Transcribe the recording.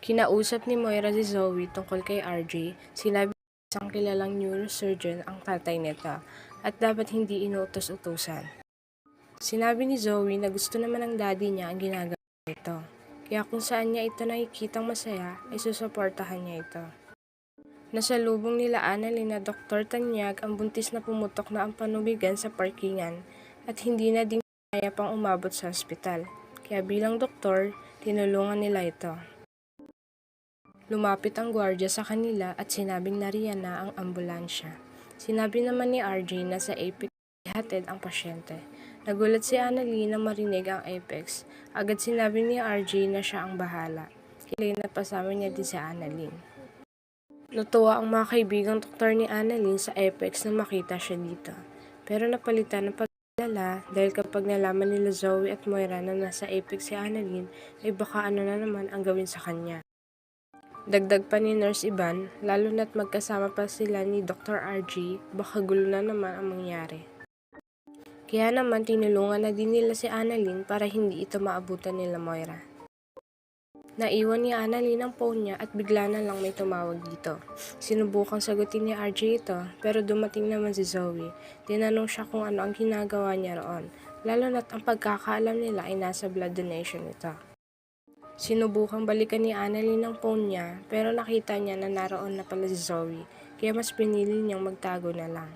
Kinausap ni Moira si Zoe tungkol kay RJ, sinabi ng isang kilalang neurosurgeon ang tatay nito at dapat hindi inuutos-utusan. Sinabi ni Zoe na gusto naman ng daddy niya ang ginagawa nito, kaya kung saan niya ito nakikitang masaya ay susuportahan niya ito. Nasalubong nila Annalyn na Dr. Tanyag ang buntis na pumutok na ang panubigan sa parkingan at hindi na din kaya pang umabot sa ospital, kaya bilang doktor, tinulungan nila ito. Lumapit ang gwardiya sa kanila at sinabing nariyan na ang ambulansya. Sinabi naman ni RJ na sa Apex ihatid ang pasyente. Nagulat si Annalyn na marinig ang Apex. Agad sinabi ni RJ na siya ang bahala. Kilay na pasama niya din si Annalyn. Natuwa ang mga kaibigang doktor ni Annalyn sa Apex na makita siya dito. Pero napalitan ng pag-alala dahil kapag nalaman nila Zoe at Moira na nasa Apex si Annalyn, ay baka ano na naman ang gawin sa kanya. Dagdag pa ni Nurse Ivan, lalo na't magkasama pa sila ni Dr. RG, baka gulo na naman ang mangyari. Kaya naman tinulungan na din nila si Annalyn para hindi ito maabutan nila Moira. Naiwan ni Annalyn ang phone niya at bigla na lang may tumawag dito. Sinubukang sagutin ni RJ ito pero dumating naman si Zoe. Tinanong siya kung ano ang ginagawa niya roon, lalo na't ang pagkakaalam nila ay nasa blood donation ito. Sinubukang balikan ni Annalyn ang phone niya pero nakita niya na naroon na pala si Zoe, kaya mas pinili niyang magtago na lang.